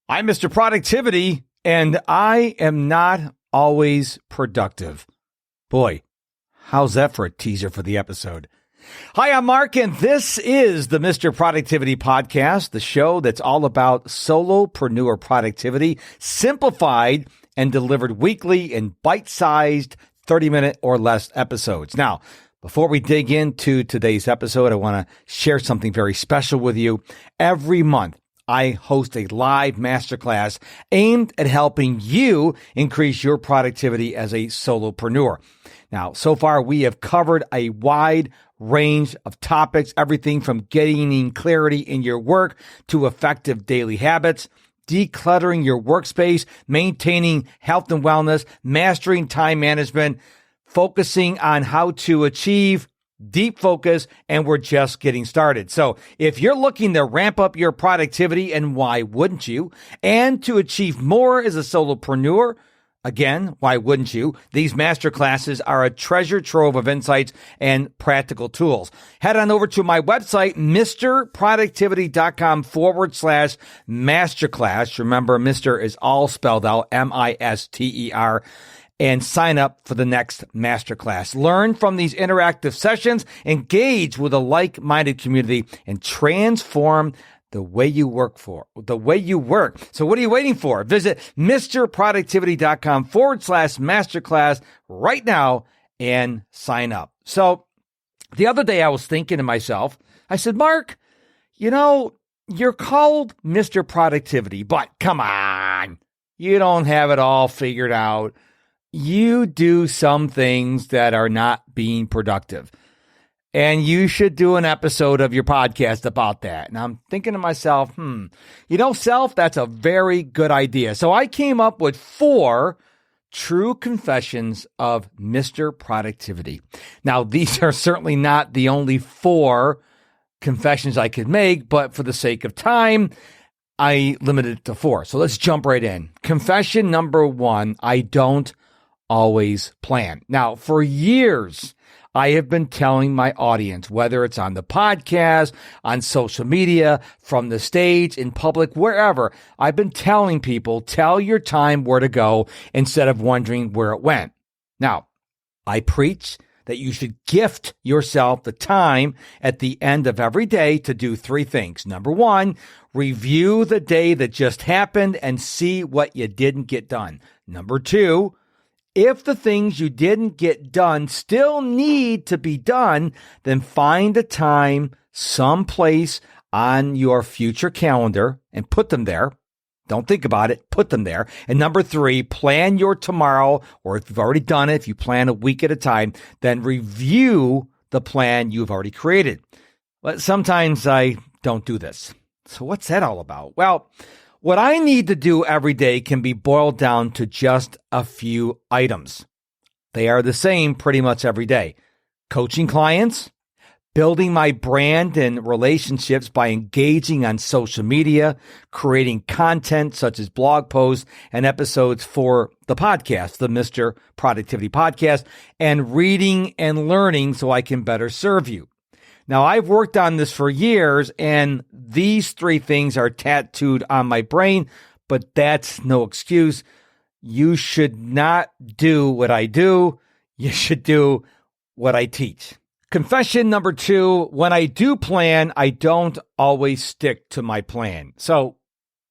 I'm Mr. Productivity, and I am not always productive. Boy, how's that for a teaser for the episode? Hi, I'm Mark, and this is the Mr. Productivity Podcast, the show that's all about solopreneur productivity, simplified and delivered weekly in bite-sized 30-minute or less episodes. Now, before we dig into today's episode, I want to share something very special with you. Every month, I host a live masterclass aimed at helping you increase your productivity as a solopreneur. Now, so far, we have covered a wide range of topics, everything from gaining clarity in your work to effective daily habits, decluttering your workspace, maintaining health and wellness, mastering time management, focusing on how to achieve deep focus, and we're just getting started. So if you're looking to ramp up your productivity, and why wouldn't you, and to achieve more as a solopreneur, again, why wouldn't you? These masterclasses are a treasure trove of insights and practical tools. Head on over to my website, mrproductivity.com/masterclass. Remember, Mr. is all spelled out, M-I-S-T-E-R. And sign up for the next masterclass. Learn from these interactive sessions, engage with a like-minded community, and transform the way you work. So what are you waiting for? Visit mrproductivity.com/masterclass right now and sign up. So the other day I was thinking to myself, I said, Mark, you're called Mr. Productivity, but come on, you don't have it all figured out. You do some things that are not being productive. And you should do an episode of your podcast about that. And I'm thinking to myself, self, that's a very good idea. So I came up with 4 true confessions of Mr. Productivity. Now, these are certainly not the only 4 confessions I could make, but for the sake of time, I limited it to 4. So let's jump right in. Confession number 1, I don't always plan. Now, for years, I have been telling my audience, whether it's on the podcast, on social media, from the stage, in public, wherever, I've been telling people, tell your time where to go instead of wondering where it went. Now, I preach that you should gift yourself the time at the end of every day to do 3 things. Number 1, review the day that just happened and see what you didn't get done. Number 2, if the things you didn't get done still need to be done, then find a time someplace on your future calendar and put them there. Don't think about it. Put them there. And number 3, plan your tomorrow, or if you've already done it, if you plan a week at a time, then review the plan you've already created. But sometimes I don't do this. So what's that all about? Well, what I need to do every day can be boiled down to just a few items. They are the same pretty much every day. Coaching clients, building my brand and relationships by engaging on social media, creating content such as blog posts and episodes for the podcast, the Mr. Productivity Podcast, and reading and learning so I can better serve you. Now, I've worked on this for years, and these 3 things are tattooed on my brain, but that's no excuse. You should not do what I do. You should do what I teach. Confession number 2, when I do plan, I don't always stick to my plan. So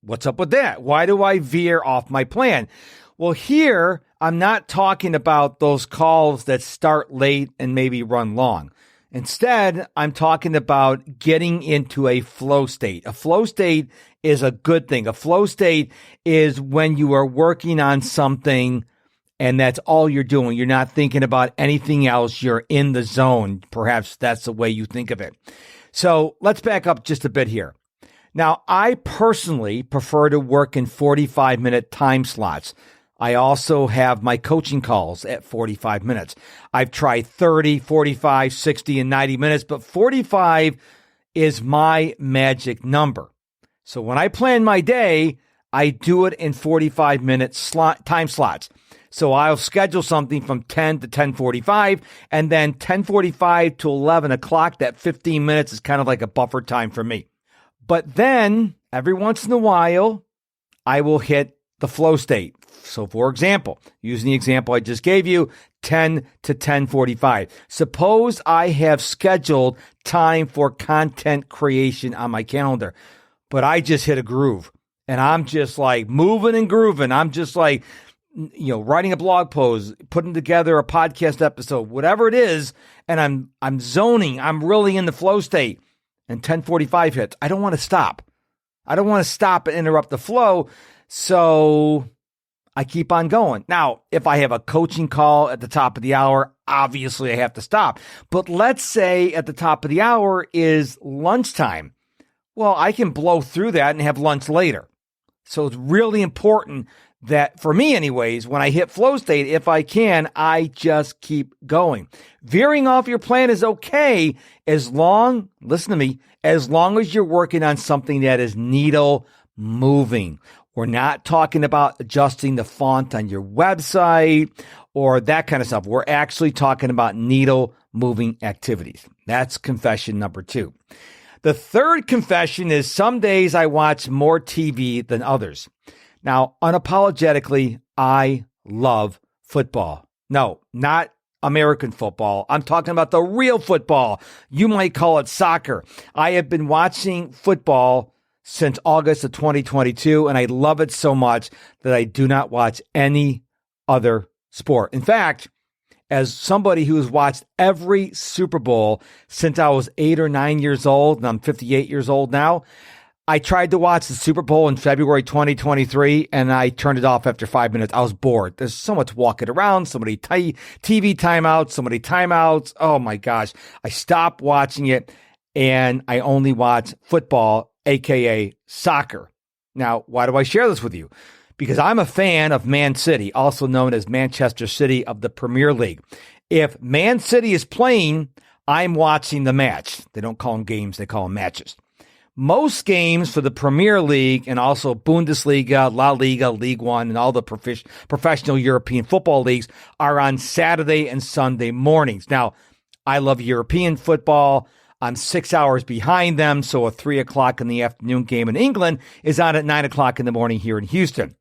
what's up with that? Why do I veer off my plan? Well, here, I'm not talking about those calls that start late and maybe run long. Instead, I'm talking about getting into a flow state. A flow state is a good thing. A flow state is when you are working on something and that's all you're doing. You're not thinking about anything else. You're in the zone. Perhaps that's the way you think of it. So let's back up just a bit here. Now, I personally prefer to work in 45-minute time slots. I also have my coaching calls at 45 minutes. I've tried 30, 45, 60, and 90 minutes, but 45 is my magic number. So when I plan my day, I do it in 45-minute time slots. So I'll schedule something from 10 to 10:45, and then 10:45 to 11 o'clock, that 15 minutes is kind of like a buffer time for me. But then every once in a while, I will hit the flow state. So for example, using the example I just gave you, 10 to 10:45. Suppose I have scheduled time for content creation on my calendar, but I just hit a groove and I'm just like moving and grooving. I'm just like, writing a blog post, putting together a podcast episode, whatever it is. And I'm zoning. I'm really in the flow state, and 10:45 hits. I don't want to stop. I don't want to stop and interrupt the flow. So I keep on going. Now, if I have a coaching call at the top of the hour, obviously I have to stop. But let's say at the top of the hour is lunchtime. Well, I can blow through that and have lunch later. So it's really important that, for me anyways, when I hit flow state, if I can, I just keep going. Veering off your plan is okay listen to me, as long as you're working on something that is needle moving. We're not talking about adjusting the font on your website or that kind of stuff. We're actually talking about needle moving activities. That's confession number 2. The third confession is some days I watch more TV than others. Now, unapologetically, I love football. No, not American football. I'm talking about the real football. You might call it soccer. I have been watching football since August of 2022, and I love it so much that I do not watch any other sport. In fact, as somebody who has watched every Super Bowl since I was 8 or 9 years old, and I'm 58 years old now, I tried to watch the Super Bowl in February 2023, and I turned it off after 5 minutes. I was bored. There's so much walking around, so many TV timeouts, so many timeouts. Oh my gosh. I stopped watching it, and I only watch football, aka soccer. Now, why do I share this with you? Because I'm a fan of Man City, also known as Manchester City of the Premier League. If Man City is playing, I'm watching the match. They don't call them games, they call them matches. Most games for the Premier League and also Bundesliga, La Liga, League One, and all the professional European football leagues are on Saturday and Sunday mornings. Now, I love European football. I'm 6 hours behind them, so a 3 o'clock in the afternoon game in England is on at 9 o'clock in the morning here in Houston.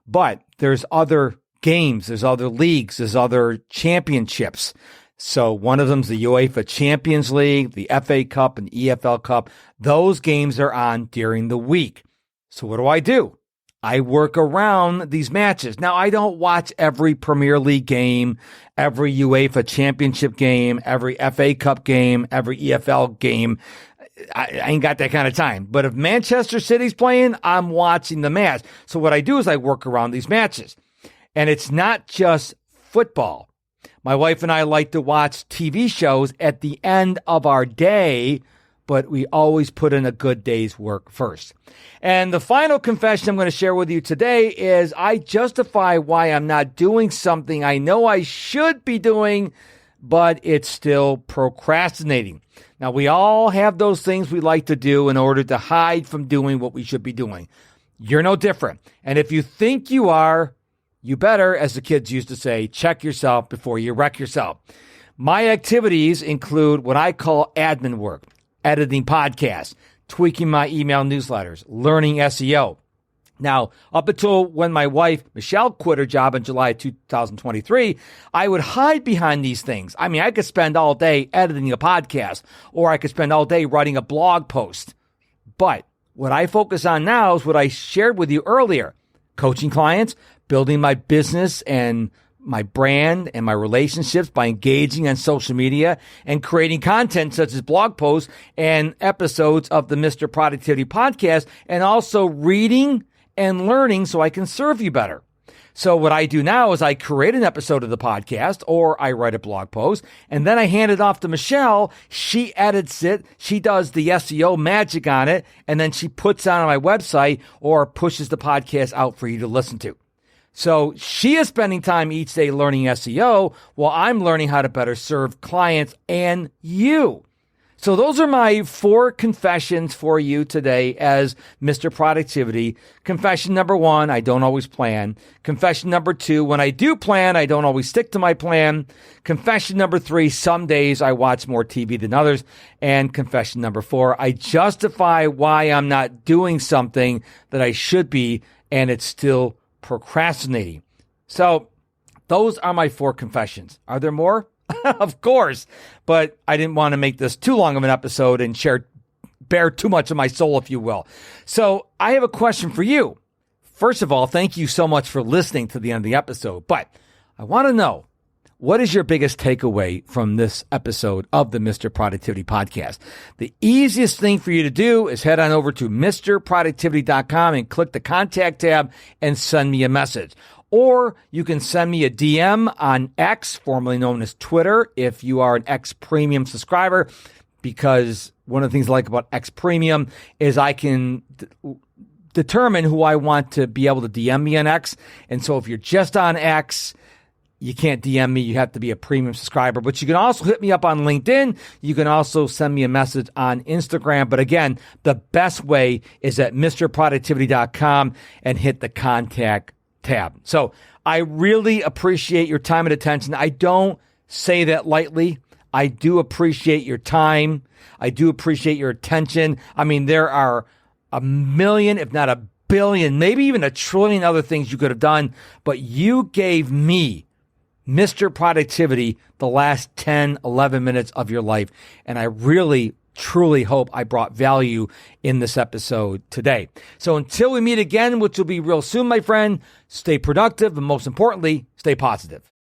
But there's other games, there's other leagues, there's other championships. So one of them's the UEFA Champions League, the FA Cup, and EFL Cup. Those games are on during the week. So what do? I work around these matches. Now, I don't watch every Premier League game, every UEFA Championship game, every FA Cup game, every EFL game. I ain't got that kind of time. But if Manchester City's playing, I'm watching the match. So what I do is I work around these matches. And it's not just football. My wife and I like to watch TV shows at the end of our day, but we always put in a good day's work first. And the final confession I'm going to share with you today is I justify why I'm not doing something I know I should be doing, but it's still procrastinating. Now, we all have those things we like to do in order to hide from doing what we should be doing. You're no different. And if you think you are, you better, as the kids used to say, check yourself before you wreck yourself. My activities include what I call admin work, editing podcasts, tweaking my email newsletters, learning SEO. Now, up until when my wife, Michelle, quit her job in July of 2023, I would hide behind these things. I mean, I could spend all day editing a podcast, or I could spend all day writing a blog post. But what I focus on now is what I shared with you earlier, coaching clients, building my business and my brand and my relationships by engaging on social media and creating content such as blog posts and episodes of the Mr. Productivity podcast, and also reading and learning so I can serve you better. So what I do now is I create an episode of the podcast or I write a blog post and then I hand it off to Michelle. She edits it. She does the SEO magic on it. And then she puts it on my website or pushes the podcast out for you to listen to. So she is spending time each day learning SEO while I'm learning how to better serve clients and you. So those are my 4 confessions for you today as Mr. Productivity. Confession number 1, I don't always plan. Confession number 2, when I do plan, I don't always stick to my plan. Confession number 3, some days I watch more TV than others. And confession number 4, I justify why I'm not doing something that I should be and it's still procrastinating. So those are my 4 confessions. Are there more? Of course, but I didn't want to make this too long of an episode and bear too much of my soul, if you will. So I have a question for you. First of all, thank you so much for listening to the end of the episode, but I want to know, what is your biggest takeaway from this episode of the Mr. Productivity Podcast? The easiest thing for you to do is head on over to mrproductivity.com and click the contact tab and send me a message. Or you can send me a DM on X, formerly known as Twitter, if you are an X Premium subscriber, because one of the things I like about X Premium is I can determine who I want to be able to DM me on X. And so if you're just on X, you can't DM me. You have to be a premium subscriber. But you can also hit me up on LinkedIn. You can also send me a message on Instagram. But again, the best way is at mrproductivity.com and hit the contact tab. So I really appreciate your time and attention. I don't say that lightly. I do appreciate your time. I do appreciate your attention. I mean, there are a million, if not a billion, maybe even a trillion other things you could have done, but you gave me, Mr. Productivity, the last 10, 11 minutes of your life. And I really truly hope I brought value in this episode today. So until we meet again, which will be real soon, my friend, stay productive, and most importantly, stay positive.